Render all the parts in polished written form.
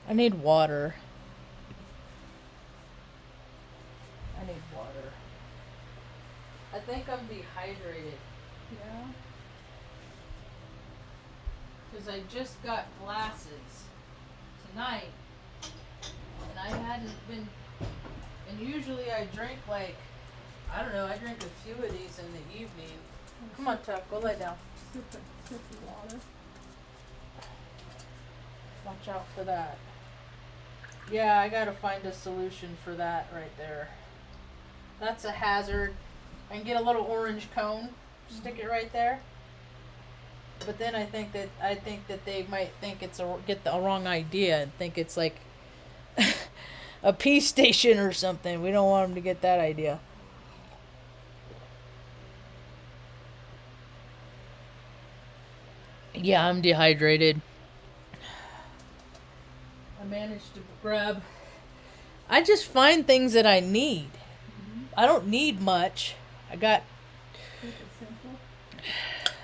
I need water. I think I'm dehydrated. Yeah. Because I just got glasses tonight. And I hadn't been. And usually I drink like, I don't know, I drink a few of these in the evening. Come on, Tuck, go lay down. Sip of water. Watch out for that. Yeah, I gotta find a solution for that right there. That's a hazard. I can get a little orange cone, stick it right there. But then I think that they might think get the wrong idea and think it's like a pee station or something. We don't want them to get that idea. Yeah, I'm dehydrated. I managed to grab. I just find things that I need. I don't need much.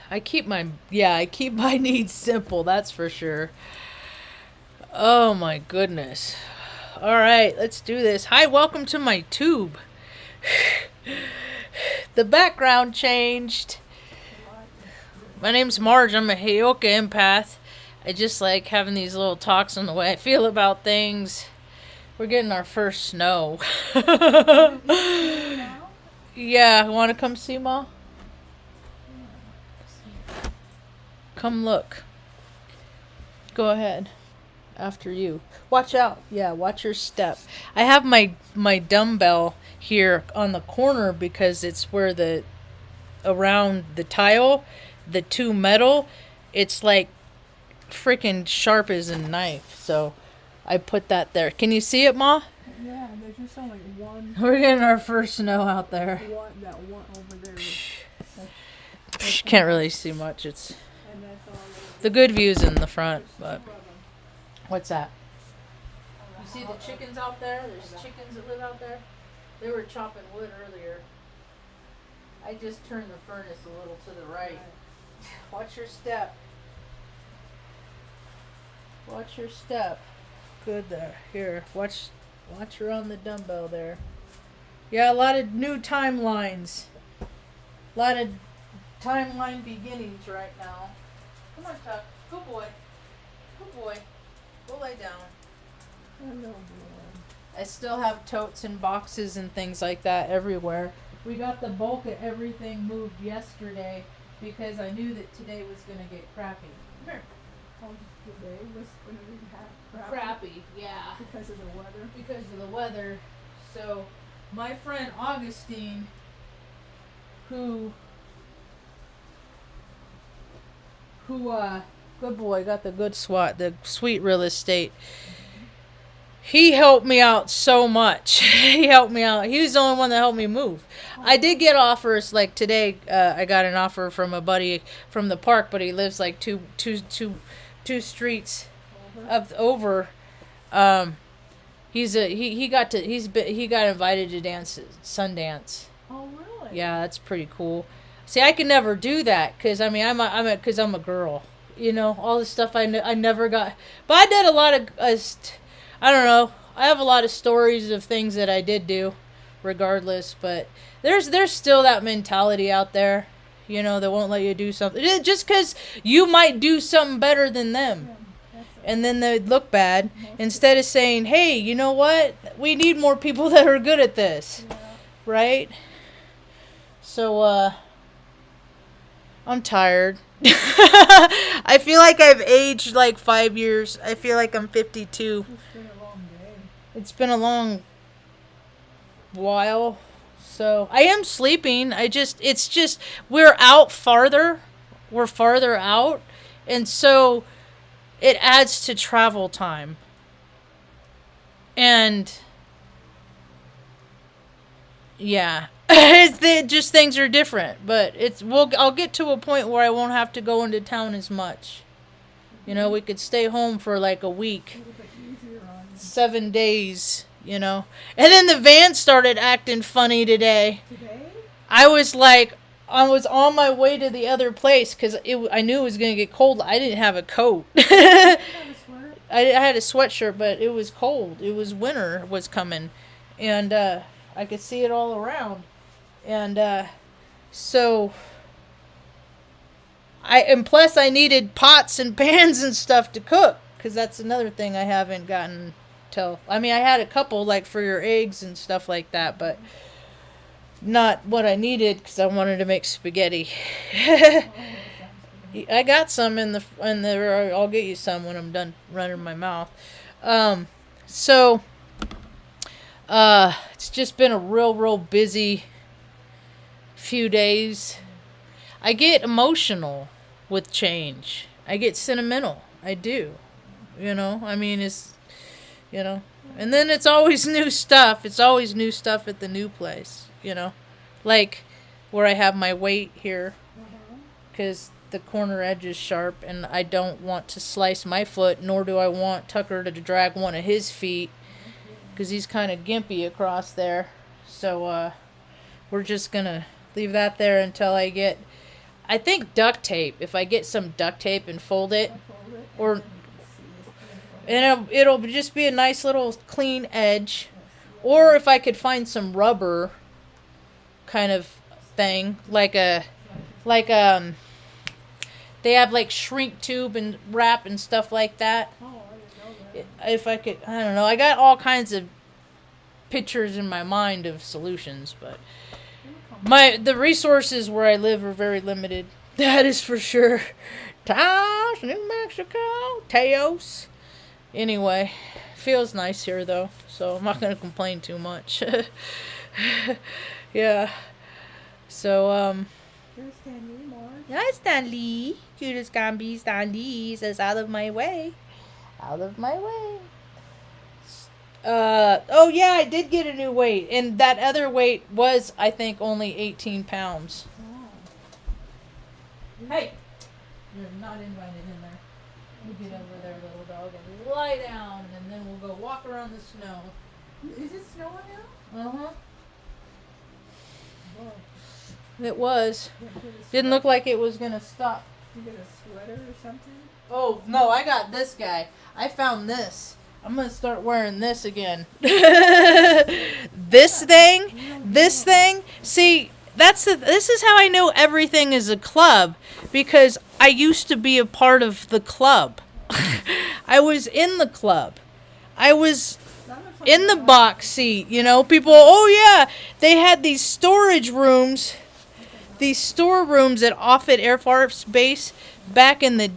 I keep my needs simple, that's for sure. Oh my goodness. All right, let's do this. Hi, welcome to my tube. The background changed. My name's Marge. I'm a Heyoka empath. I just like having these little talks on the way I feel about things. We're getting our first snow. Yeah, want to come see Ma? Come look. Go ahead. After you. Watch out. Yeah, watch your step. I have my dumbbell here on the corner because it's where around the tile, the two metal, it's like freaking sharp as a knife. So I put that there. Can you see it, Ma? Yeah, there's just only one. We're getting our first snow out there. That one over there. Can't really see much. It's And that's all the good view's in the front, but what's that? You see the chickens out there? There's chickens that live out there. They were chopping wood earlier. I just turned the furnace a little to the right. Watch your step. Watch your step. Good there. Here, watch her on the dumbbell there. Yeah, a lot of new timelines. A lot of timeline beginnings right now. Come on, Tuck. Good boy. Good boy. Go lay down. I still have totes and boxes and things like that everywhere. We got the bulk of everything moved yesterday because I knew that today was going to get crappy. Come here. Today was going to be Crappy, yeah. because of the weather. Because of the weather. So, my friend Augustine, who good boy, got the good SWAT, the sweet real estate. He helped me out so much. He helped me out. He was the only one that helped me move. I did get offers, like today, I got an offer from a buddy from the park, but he lives like two streets up over. He got invited to dance at Sundance. Oh, really? Yeah, that's pretty cool. See, I could never do that because I'm a girl. You know, all the stuff I never got. But I did a lot of I don't know. I have a lot of stories of things that I did do, regardless. But there's still that mentality out there, you know, that won't let you do something just because you might do something better than them. Yeah, and then they'd look bad instead of saying, hey, you know what? We need more people that are good at this. Yeah. Right? So, I'm tired. I feel like I've aged like 5 years. I feel like I'm 52. It's been a long day. It's been a long while. So, I am sleeping. It's just, we're out farther. We're farther out. And so, it adds to travel time. And, yeah. Just things are different, but I'll get to a point where I won't have to go into town as much. You know, we could stay home for like a week, 7 days, you know. And then the van started acting funny today. I was on my way to the other place because I knew it was going to get cold. I didn't have a coat. I had a sweatshirt, but it was cold. It was winter was coming, and I could see it all around. And so and plus I needed pots and pans and stuff to cook, because that's another thing I haven't gotten till. I mean, I had a couple like for your eggs and stuff like that, but not what I needed because I wanted to make spaghetti. I got some in the. I'll get you some when I'm done running my mouth. So it's just been a real busy few days. I get emotional with change. I get sentimental. I do. I mean, and then it's always new stuff. It's always new stuff at the new place, like where I have my weight here, because the corner edge is sharp and I don't want to slice my foot, nor do I want Tucker to drag one of his feet because he's kind of gimpy across there. So we're just going to leave that there until I get, I think, duct tape. If I get some duct tape and fold it, or and it'll just be a nice little clean edge. Or if I could find some rubber kind of thing, like they have like shrink tube and wrap and stuff like that. Oh, I didn't know that. If I could, I don't know. I got all kinds of pictures in my mind of solutions, but the resources where I live are very limited. That is for sure. Taos, New Mexico, Taos. Anyway, feels nice here though, so I'm not gonna complain too much. Yeah. So There's Stanley, Marge. hi Stanley, cute as can be. Stanley says, "Out of my way, out of my way." Oh yeah, I did get a new weight, and that other weight was, I think, only 18 pounds. Oh. Hey, you're not invited in there. You get over there, little dog, and lie down, and then we'll go walk around the snow. Is it snowing now? Uh-huh. Whoa. It was. You get a Didn't look like it was gonna stop. You get a sweater or something? Oh, no, I got this guy. I found this. I'm gonna start wearing this again. This thing. See, this is how I know everything is a club, because I used to be a part of the club. I was in the club. I was in the box seat, people, oh yeah, they had these storage rooms, these storerooms at Offutt Air Force Base back in the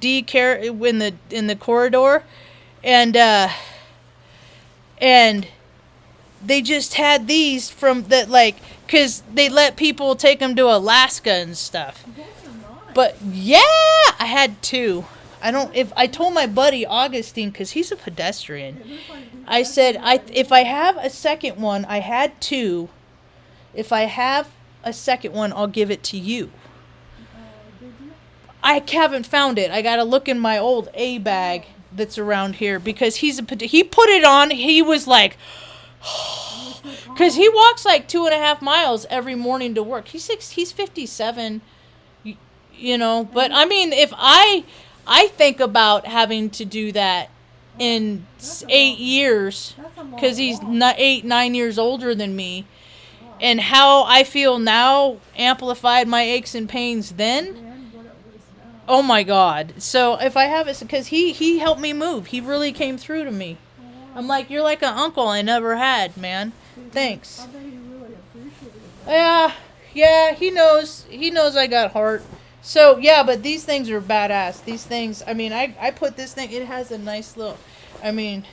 in the corridor, and they just had these from that, like, because they let people take them to Alaska and stuff. But yeah, I had two. I told my buddy Augustine, because he's a pedestrian, I said, if I have a second one, I had two. If I have a second one, I'll give it to you. Did you? I haven't found it. I got to look in my old A bag that's around here, because he put it on. He was like, because he walks like 2.5 miles every morning to work. He's 57, but I mean, if I think about having to do that in 8 years, because he's not 9 years older than me, and how I feel now amplified my aches and pains then. Oh my God. So if I have it, because he helped me move. He really came through to me. I'm like, you're like an uncle I never had, man. Thanks. I bet he really appreciated that. Yeah, he knows I got heart. So yeah, but these things are badass. These things, I mean, I put this thing, it has a nice look. I mean,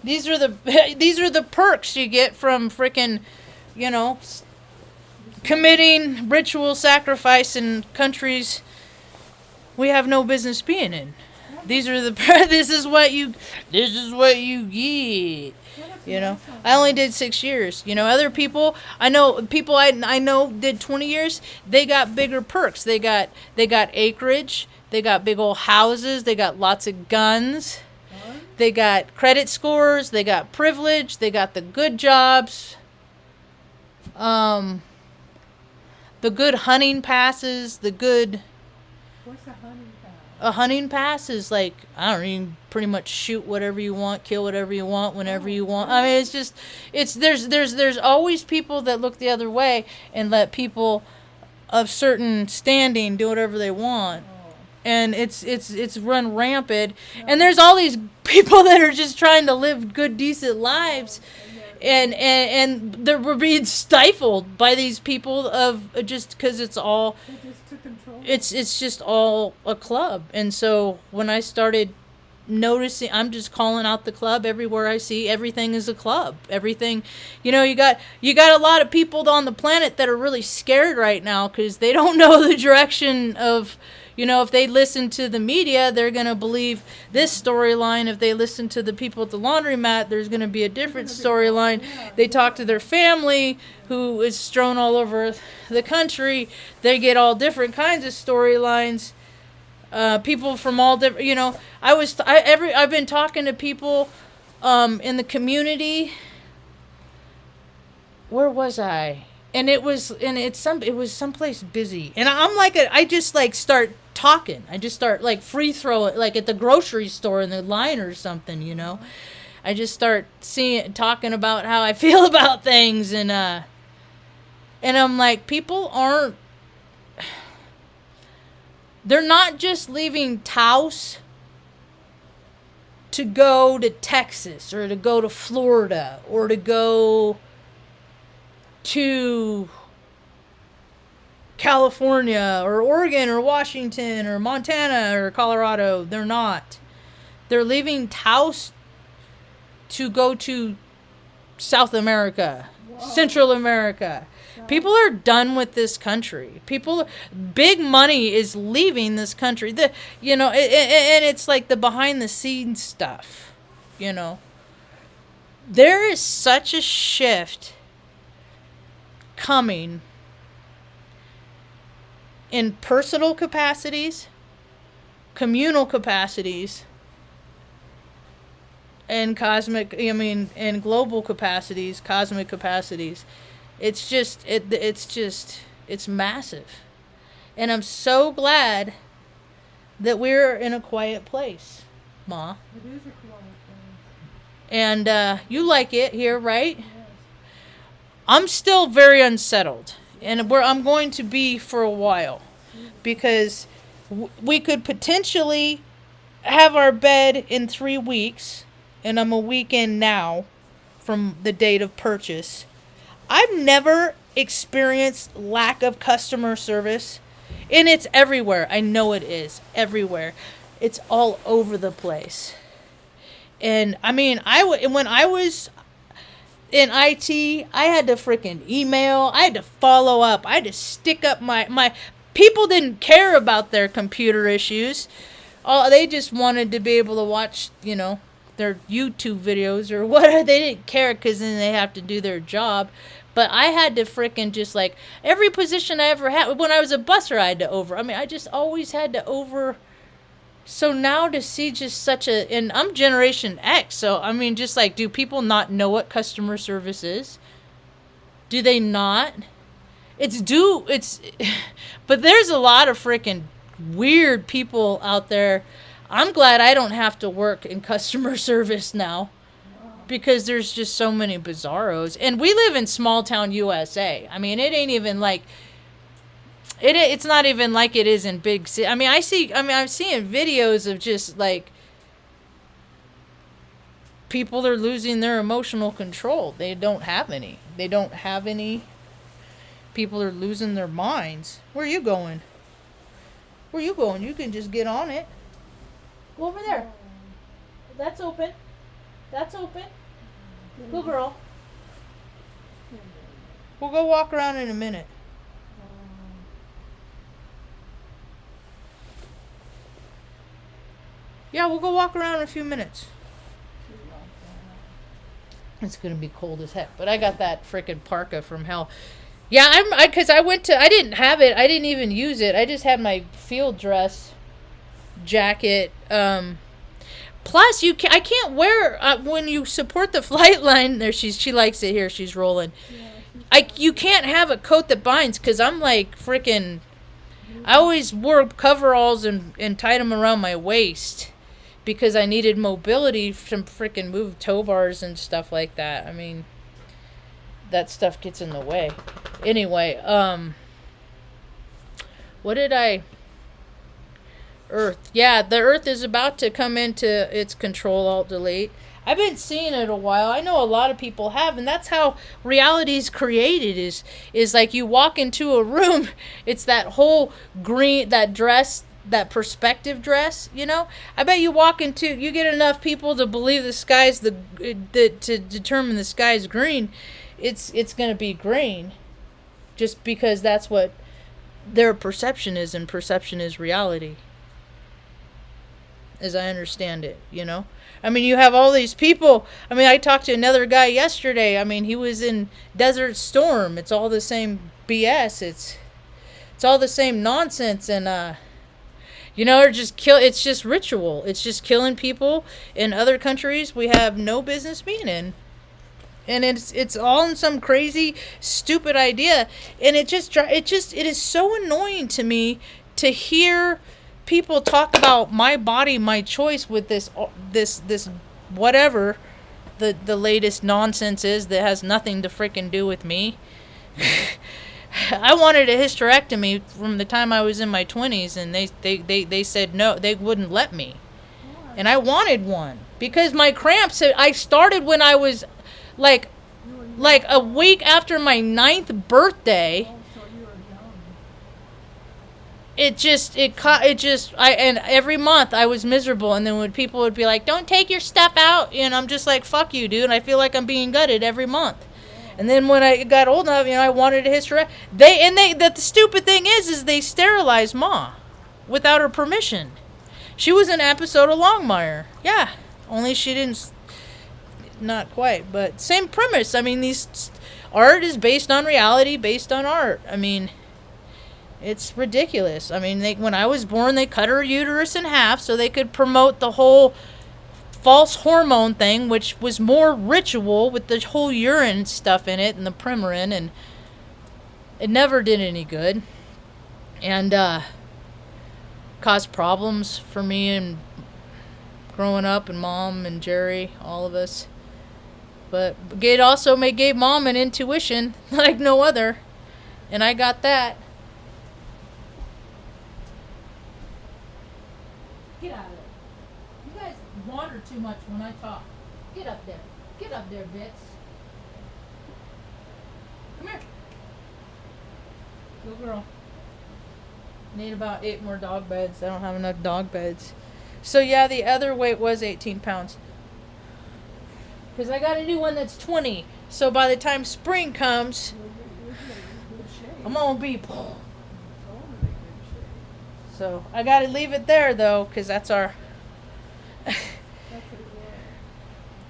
these are the perks you get from frickin', committing ritual sacrifice in countries we have no business being in. This is what you get. I only did 6 years. Other people I know did 20 years. They got bigger perks. They got acreage. They got big old houses. They got lots of guns. They got credit scores. They got privilege. They got the good jobs. The good hunting passes. The good. What's a hunting pass? A hunting pass is like, I don't know, you can pretty much shoot whatever you want, kill whatever you want, whenever you want. I mean, it's just, there's always people that look the other way and let people of certain standing do whatever they want. And it's run rampant. And there's all these people that are just trying to live good, decent lives. And we're being stifled by these people of just because it's all, They just took control. it's just all a club. And so when I started noticing, I'm just calling out the club everywhere I see. Everything is a club. Everything, you got a lot of people on the planet that are really scared right now because they don't know the direction of. If they listen to the media, they're going to believe this storyline. If they listen to the people at the laundromat, there's going to be a different storyline. They talk to their family, who is strewn all over the country. They get all different kinds of storylines. People from all different, I've been talking to people in the community. Where was I? And it was someplace busy. And I'm like, I just like start talking. I just start like free throw it, like at the grocery store in the line or something, I just start talking about how I feel about things. And I'm like, people they're not just leaving Taos to go to Texas or to go to Florida or to go to California or Oregon or Washington or Montana or Colorado. They're not. They're leaving Taos to go to South America, Central America. People are done with this country. Big money is leaving this country. And it's like the behind the scenes stuff. There is such a shift coming in personal capacities, communal capacities, and global capacities, cosmic capacities. It's massive. And I'm so glad that we're in a quiet place, Ma. It is a quiet place. And you like it here, right? Yes. I'm still very unsettled. And I'm going to be for a while, because we could potentially have our bed in 3 weeks, and I'm a week in now from the date of purchase. I've never experienced lack of customer service, and it's everywhere. I know it is everywhere. It's all over the place. And I mean, when I was in IT, I had to freaking email. I had to follow up. I had to stick up my people didn't care about their computer issues. They just wanted to be able to watch, their YouTube videos or whatever. They didn't care because then they have to do their job. But I had to freaking just like every position I ever had. When I was a busser, I had to I just always had to So now to see just and I'm Generation X, so just like, do people not know what customer service is? Do they not? But there's a lot of freaking weird people out there. I'm glad I don't have to work in customer service now, because there's just so many bizarros. And we live in small town USA. It ain't even like, it's not even like it is in big cities. I'm seeing videos of just like people are losing their emotional control. They don't have any. People are losing their minds. Where are you going? You can just get on it. Go over there. That's open. Good girl. We'll go walk around in a minute. Yeah, we'll go walk around in a few minutes. It's gonna be cold as heck, but I got that frickin' parka from hell. Yeah, I didn't have it. I didn't even use it. I just had my field dress jacket. Plus, I can't wear when you support the flight line. There, she likes it here. She's rolling. You can't have a coat that binds, because I'm like frickin'. I always wore coveralls and tied them around my waist because I needed mobility to freaking move tow bars and stuff like that. I mean, that stuff gets in the way. Anyway, what did I... Earth. Yeah, the Earth is about to come into its Control-Alt-Delete. I've been seeing it a while. I know a lot of people have, and that's how reality is created. Is like you walk into a room, it's that whole green, that dress, that perspective dress. You know, I bet you get enough people to believe the sky's to determine the sky's green. It's gonna be green, just because that's what their perception is, and perception is reality, as I understand it, you know? I mean, you have all these people. I mean, I talked to another guy yesterday. I mean, he was in Desert Storm. It's all the same BS. It's all the same nonsense. And, you know, it's just ritual. It's just killing people in other countries we have no business being in. And it's all in some crazy, stupid idea. And it is so annoying to me to hear people talk about my body, my choice with this whatever the latest nonsense is that has nothing to freaking do with me. I wanted a hysterectomy from the time I was in my 20s, and they said no, they wouldn't let me. And I wanted one because my cramps, I started when I was like a week after my 9th birthday. And every month I was miserable, and then when people would be like, don't take your stuff out, and I'm just like, fuck you, dude, and I feel like I'm being gutted every month. And then when I got old enough, you know, I wanted a hysterectomy. The stupid thing is they sterilized Ma without her permission. She was an episode of Longmire. Yeah, only she didn't, not quite, but same premise. I mean, art is based on reality, based on art. I mean, it's ridiculous. I mean, when I was born, they cut her uterus in half so they could promote the whole false hormone thing, which was more ritual with the whole urine stuff in it and the Premarin, and it never did any good. And caused problems for me and growing up, and Mom and Jerry, all of us. But it also gave Mom an intuition like no other, and I got that. Get out of there. You guys wander too much when I talk. Get up there. Get up there, Bits. Come here. Good girl. Need about 8 more dog beds. I don't have enough dog beds. So yeah, the other weight was 18 pounds. Because I got a new one that's 20. So by the time spring comes, I'm going to be... So I got to leave it there, though, because that's our...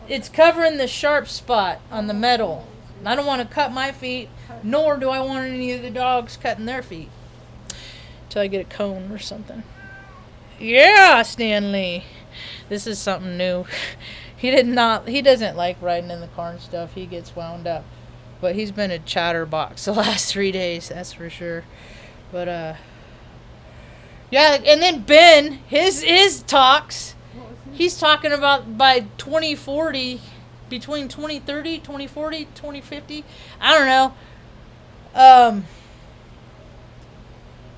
It's covering the sharp spot on the metal. I don't want to cut my feet, nor do I want any of the dogs cutting their feet. Until I get a cone or something. Yeah, Stanley. This is something new. He doesn't like riding in the car and stuff. He gets wound up. But he's been a chatterbox the last 3 days, that's for sure. But, yeah, and then Ben, his talks, he's talking about by 2040, between 2030, 2040, 2050, I don't know.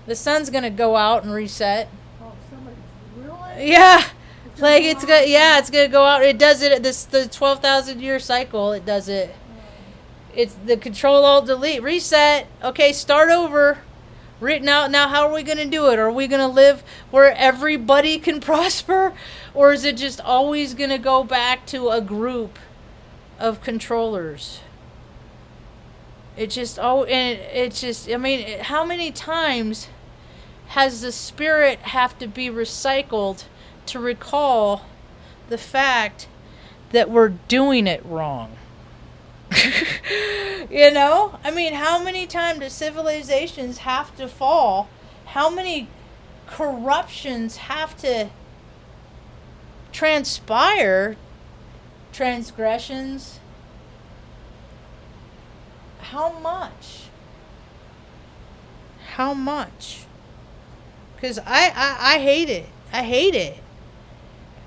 The sun's going to go out and reset. Oh, somebody's really? Yeah. Like it's gonna go out. It does it at the 12,000 year cycle. It does it. It's the Control-Alt-Delete reset. Okay, start over. Written out now. How are we gonna do it? Are we gonna live where everybody can prosper, or is it just always gonna go back to a group of controllers? I mean, how many times has the spirit have to be recycled to recall the fact that we're doing it wrong? You know? I mean, how many times do civilizations have to fall? How many corruptions have to transpire? Transgressions? How much? How much? Because I hate it. I hate it.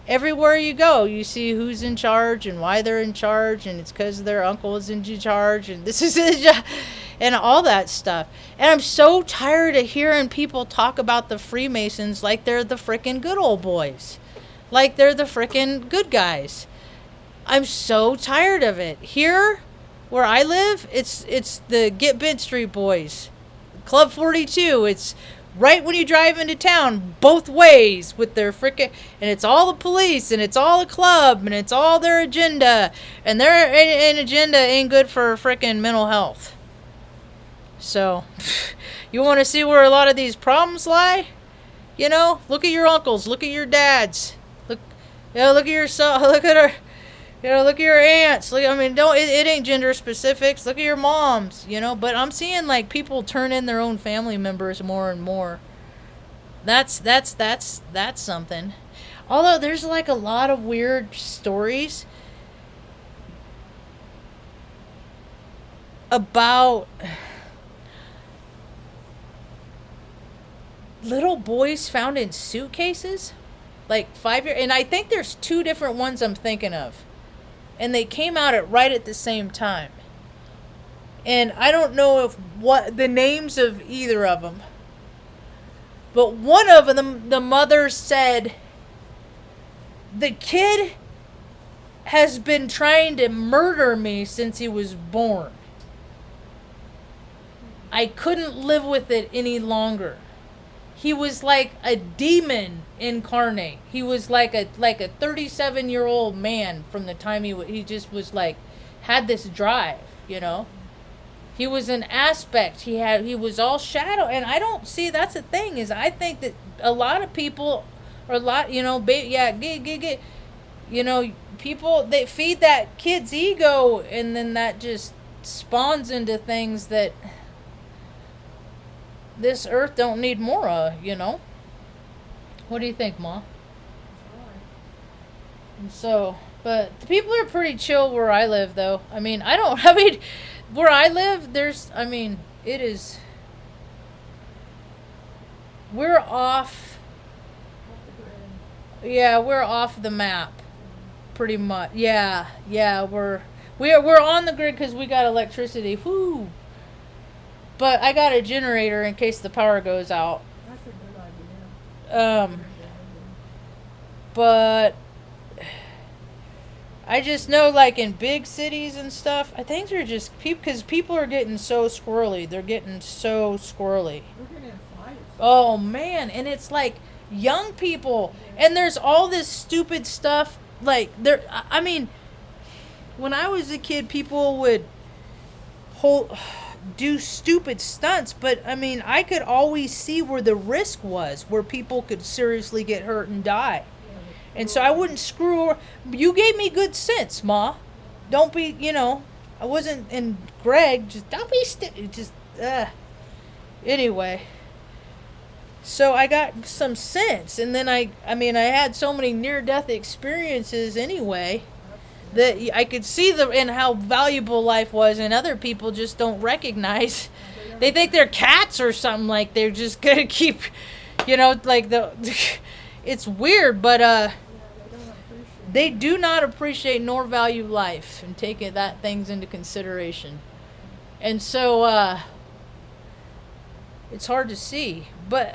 Everywhere you go, you see who's in charge and why they're in charge, and it's because their uncle is in charge, and this is it, and all that stuff. And I'm so tired of hearing people talk about the Freemasons like they're the frickin' good old boys, like they're the frickin' good guys. I'm so tired of it. Here, where I live, it's the Get Bent Street boys, Club 42. It's right when you drive into town, both ways with their frickin', and it's all the police, and it's all the club, and it's all their agenda, and their agenda ain't good for frickin' mental health. So, you want to see where a lot of these problems lie? You know, look at your uncles, look at your dads, look at yourself, look at her. Look at your aunts. Look, I mean, it ain't gender specifics. Look at your moms, But I'm seeing like people turn in their own family members more and more. That's something. Although there's like a lot of weird stories about little boys found in suitcases, like 5 years. And I think there's 2 different ones I'm thinking of. And they came out right at the same time. And I don't know what the names of either of them. But one of them, the mother said, the kid has been trying to murder me since he was born. I couldn't live with it any longer. He was like a demon incarnate. He was like a 37-year-old man from the time he just was like, had this drive, He was an aspect. He was all shadow. And I don't see, that's the thing, is I think that a lot of people, or people, they feed that kid's ego, and then that just spawns into things that this earth don't need more of, What do you think, Ma? And so, but the people are pretty chill where I live, though. Where I live, we're off. Yeah, we're off the map, pretty much. Yeah, we're on the grid because we got electricity. Whoo! But I got a generator in case the power goes out. That's a good idea. But I just know, like in big cities and stuff, I think they're just because people are getting so squirrely. They're getting so squirrely. We're getting fires. Oh man, and it's like young people, and there's all this stupid stuff. Like when I was a kid, people would do stupid stunts, but I could always see where the risk was, where people could seriously get hurt and die. And so I wouldn't screw. You gave me good sense, Ma. Don't be, I wasn't in Greg. Just don't be Anyway. So I got some sense, and then I had so many near-death experiences anyway that I could see and how valuable life was, and other people just don't recognize. They think they're cats or something, like they're just gonna keep, it's weird, but they do not appreciate nor value life and take things into consideration. And so it's hard to see. But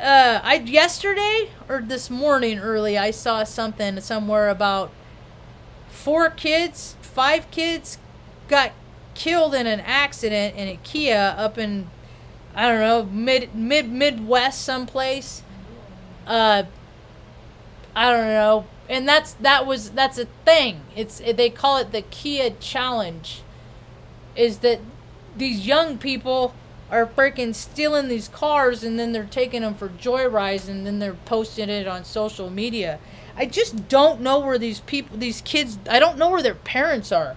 yesterday or this morning early, I saw something somewhere about 5 kids got killed in an accident in a Kia up in, I don't know, Midwest someplace. I don't know. And that's a thing. They call it the Kia challenge. Is that these young people are freaking stealing these cars, and then they're taking them for joyrides, and then they're posting it on social media. I just don't know where these kids, I don't know where their parents are.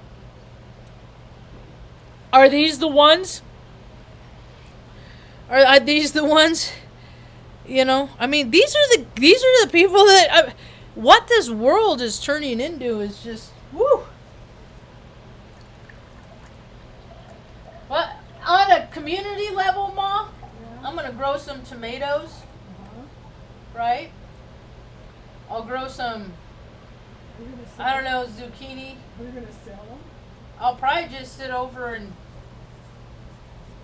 Are these the ones? Are these the ones? These are the people that, what this world is turning into is just, woo. What, on a community level, Ma? Yeah. I'm going to grow some tomatoes. right? I'll grow some, We're gonna sell I don't know, zucchini. We're gonna sell them. I'll probably just sit over and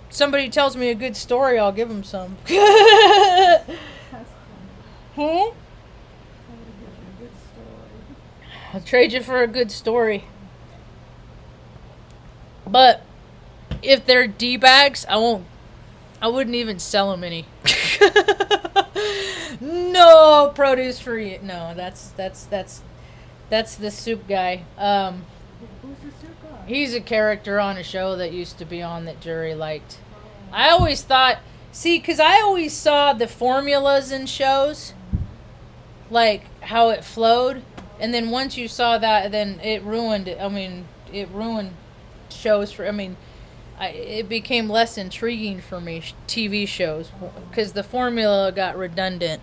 somebody tells me a good story, I'll give them some. That's funny. Hmm? Somebody gives you a good story. I'll trade you for a good story. But if they're D-bags, I wouldn't even sell them any. No produce for you. No, that's the soup guy. Who's the soup guy? He's a character on a show that used to be on that Jerry liked. I always thought, because I always saw the formulas in shows, like how it flowed, and then once you saw that, then it ruined it. I mean, it ruined shows for. I mean, it became less intriguing for me, TV shows, because the formula got redundant.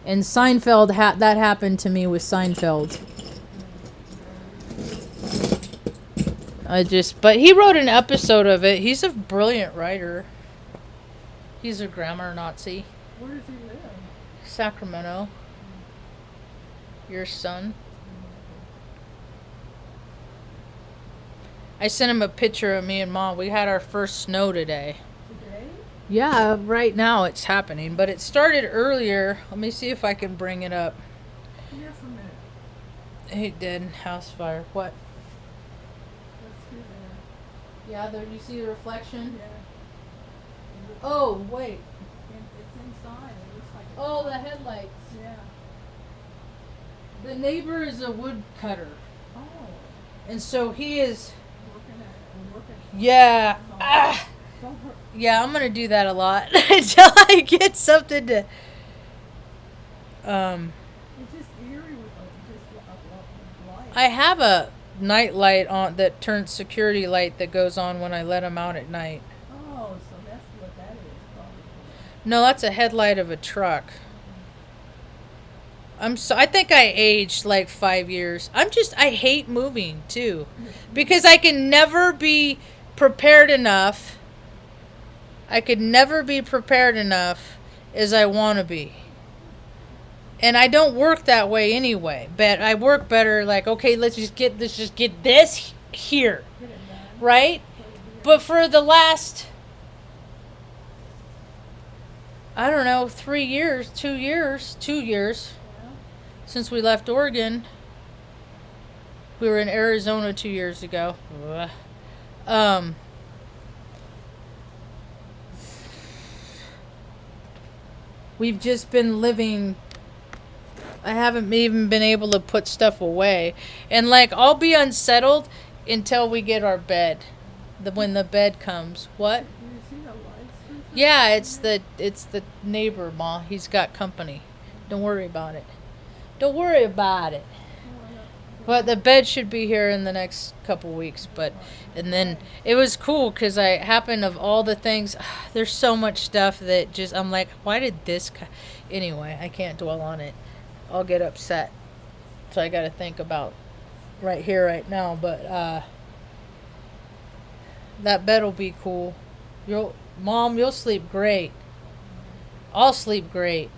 And Seinfeld, that happened to me with Seinfeld. But he wrote an episode of it. He's a brilliant writer. He's a grammar Nazi. Where does he live? Sacramento. Your son. I sent him a picture of me and Mom. We had our first snow today. Today? Yeah, right now it's happening, but it started earlier. Let me see if I can bring it up. Here for a minute. He did. House fire. What? Let's see there. Yeah, there. You see the reflection? Yeah. Oh, wait. It's inside. It looks like it's Oh, the headlights. Yeah. The neighbor is a woodcutter, Oh. and so he is. Working. Yeah. Oh. Ah, Don't hurt. yeah, I'm gonna do that a lot until I get something to. It's just eerie with a light. I have a night light on that turns security light that goes on when I let him out at night. Oh, so that's what that is probably. No, that's a headlight of a truck. I think I aged like 5 years. I hate moving too. Because I can never be prepared enough. I could never be prepared enough as I want to be. And I don't work that way anyway. But I work better like, okay, let's just get this here. Get it done. Right? But for the last, I don't know, 2 years, Yeah. since we left Oregon. We were in Arizona 2 years ago. Ugh. We've just been living. I haven't even been able to put stuff away. And like, I'll be unsettled until we get our bed. When the bed comes. What? Do you see the lights? Yeah, it's the neighbor, Ma. He's got company. Don't worry about it. Don't worry about it. But the bed should be here in the next couple weeks. And then it was cool because I happened of all the things. There's so much stuff that just I'm like, why did this? Anyway, I can't dwell on it. I'll get upset. So I got to think about right here, right now. But that bed will be cool. Mom, you'll sleep great. I'll sleep great.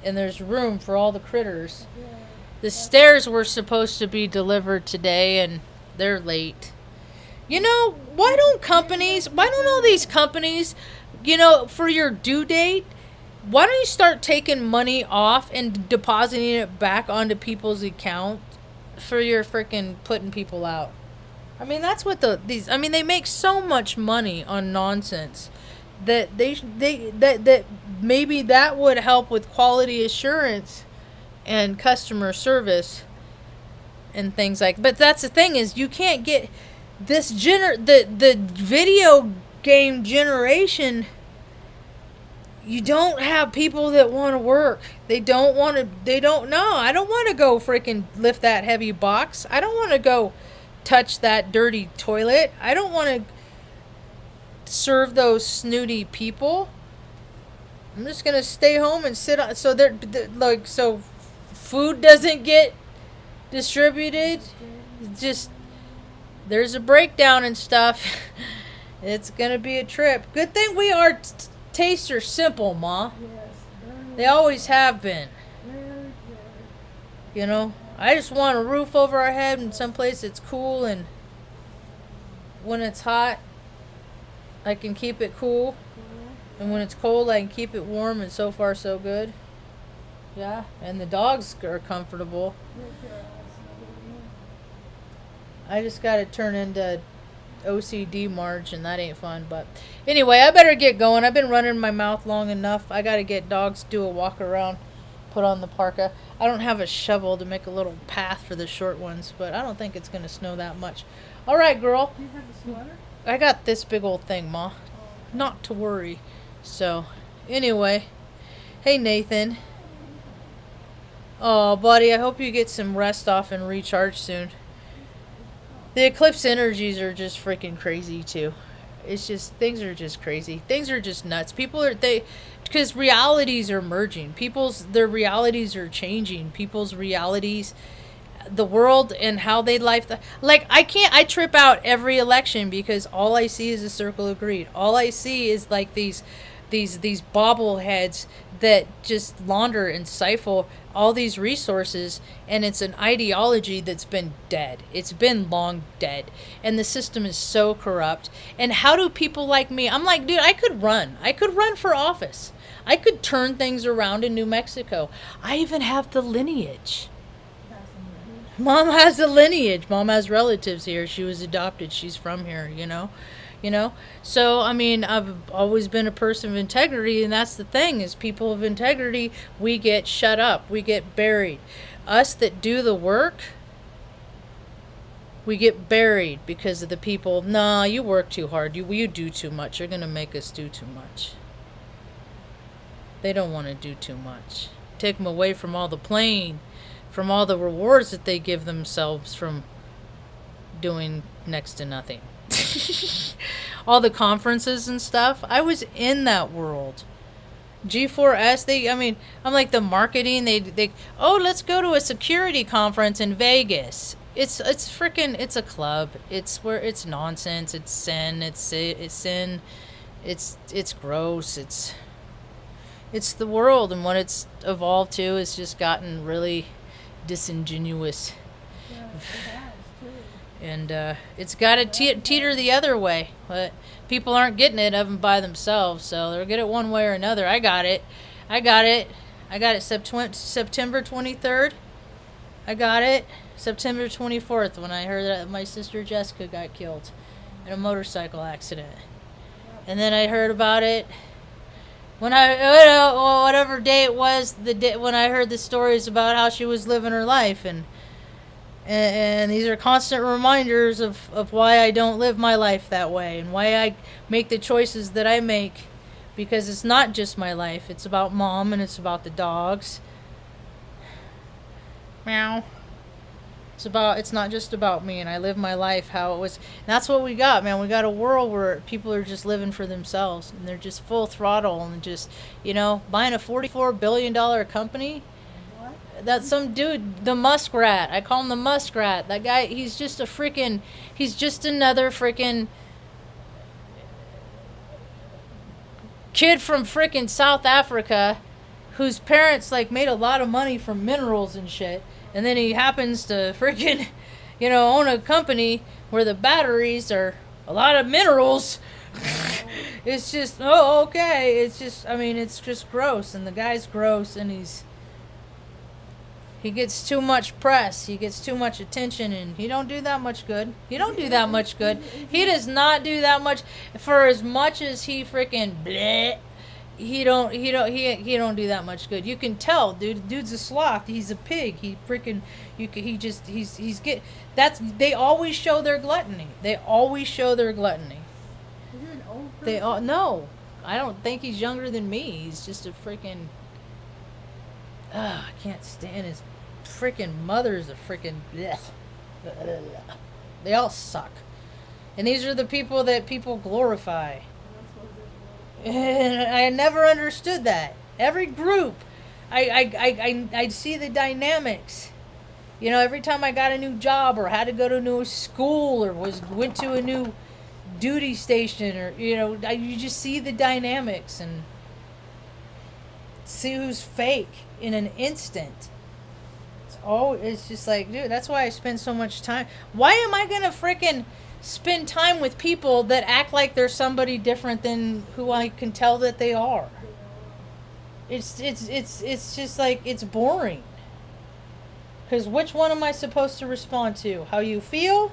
And there's room for all the critters. The stairs were supposed to be delivered today, and they're late. You know, why don't all these companies, for your due date, why don't you start taking money off and depositing it back onto people's account for your freaking putting people out? I mean, that's what they make so much money on nonsense that that maybe that would help with quality assurance and customer service and things like. But that's the thing is you can't get this the video game generation. You don't have people that want to work. They don't know. I don't want to go freaking lift that heavy box. I don't want to go touch that dirty toilet. I don't want to serve those snooty people. I'm just gonna stay home and sit on. So so food doesn't get distributed. Just there's a breakdown and stuff. It's gonna be a trip. Good thing we are tastes are simple, Ma. Yes. They always have been. You know, I just want a roof over our head and someplace that's cool, and when it's hot, I can keep it cool, and when it's cold, I can keep it warm, and so far so good. Yeah, and the dogs are comfortable. I just got to turn into OCD Marge, and that ain't fun. But anyway, I better get going. I've been running my mouth long enough. I got to get dogs to do a walk around, put on the parka. I don't have a shovel to make a little path for the short ones, but I don't think it's going to snow that much. All right, girl. Do you have a sweater? I got this big old thing, Ma. Not to worry. So, anyway. Hey, Nathan. Oh, buddy, I hope you get some rest off and recharge soon. The eclipse energies are just freaking crazy, too. It's just, things are just crazy. Things are just nuts. Because realities are merging. Their realities are changing. People's realities, the world and how they I trip out every election because all I see is a circle of greed. All I see is like these bobbleheads that just launder and siphon all these resources, and it's an ideology that's been dead. It's been long dead, and the system is so corrupt. And how do people like me? I'm like, dude, I could run for office. I could turn things around in New Mexico. I even have the lineage. Mom has a lineage. Mom has relatives here. She was adopted. She's from here, you know. So I mean, I've always been a person of integrity, and that's the thing, is people of integrity, we get shut up, we get buried. Us that do the work, we get buried because of the people. Nah, you work too hard, you do too much, you're gonna make us do too much. They don't want to do too much. Take them away from all the playing, from all the rewards that they give themselves from doing next to nothing. All the conferences and stuff, I was in that world. G4S, I'm like the marketing, oh, let's go to a security conference in Vegas. It's freaking, it's a club. It's where it's nonsense, it's sin, it's gross, it's the world, and what it's evolved to is just gotten really disingenuous. Yeah, it has, too. And it's got to teeter the other way, but people aren't getting it of them by themselves, so they'll get it one way or another. I got it September 23rd. I got it September 24th when I heard that my sister Jessica got killed in a motorcycle accident. And then I heard about it when whatever day it was, the day when I heard the stories about how she was living her life, and these are constant reminders of why I don't live my life that way, and why I make the choices that I make, because it's not just my life. It's about Mom, and it's about the dogs. Meow. It's not just about me, and I live my life how it was. And that's what we got, man. We got a world where people are just living for themselves, and they're just full throttle, and just, buying a $44 billion company. That's some dude, the muskrat. I call him the muskrat. That guy, he's just another freaking kid from freaking South Africa whose parents made a lot of money from minerals and shit. And then he happens to freaking, own a company where the batteries are a lot of minerals. It's just, oh, okay. It's just, it's just gross. And the guy's gross, and he gets too much press. He gets too much attention, and he don't do that much good. He don't do that much good. He does not do that much. For as much as he freaking bleh, he don't do that much good. You can tell, dude's a sloth. He's a pig. He freaking, they always show their gluttony. Is he an old person? No, I don't think he's younger than me. He's just a freaking, I can't stand his freaking mother's a freaking, bleh. They all suck. And these are the people that people glorify. And I never understood that. Every group, I'd see the dynamics. Every time I got a new job or had to go to a new school or went to a new duty station, or you just see the dynamics and see who's fake in an instant. It's Oh, it's just like, dude, that's why I spend so much time. Why am I gonna freaking spend time with people that act like they're somebody different than who I can tell that they are? It's just like it's boring. Because which one am I supposed to respond to? How you feel,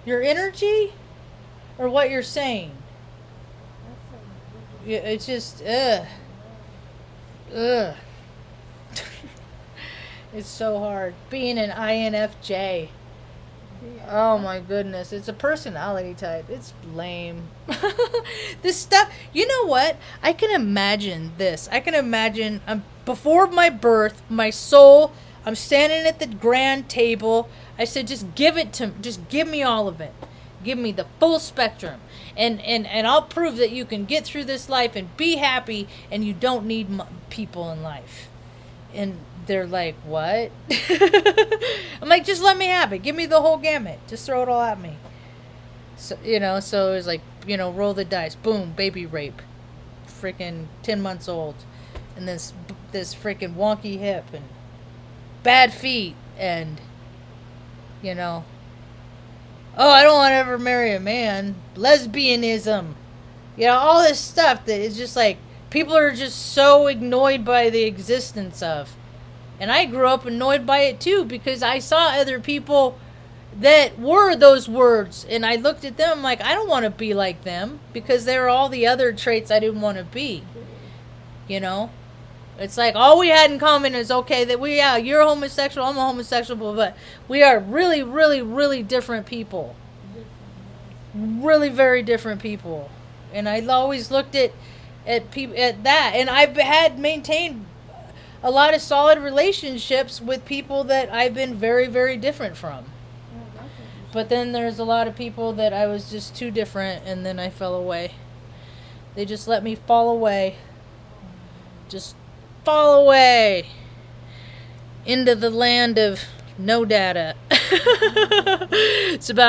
your energy, or what you're saying? Yeah, it's just ugh. It's so hard being an INFJ. Oh my goodness, it's a personality type. It's lame. This stuff, you know what? I can imagine this. I can imagine before my birth, my soul, I'm standing at the grand table. I said, just give me all of it. Give me the full spectrum. And I'll prove that you can get through this life and be happy and you don't need people in life. And they're like, what? I'm like, just let me have it. Give me the whole gamut. Just throw it all at me. So, so it was like, roll the dice. Boom, baby rape. Freaking 10 months old. And this freaking wonky hip and bad feet and, oh, I don't want to ever marry a man. Lesbianism. All this stuff that is just like, people are just so annoyed by the existence of. And I grew up annoyed by it too because I saw other people that were those words. And I looked at them like, I don't want to be like them because there are all the other traits I didn't want to be. It's like all we had in common is, okay, that you're a homosexual, I'm a homosexual, but we are really, really, really different people. Really very different people. And I always looked at people at that, and I've had maintained a lot of solid relationships with people that I've been very, very different from. But then there's a lot of people that I was just too different, and then I fell away. They just let me fall away. Just fall away into the land of no data. It's about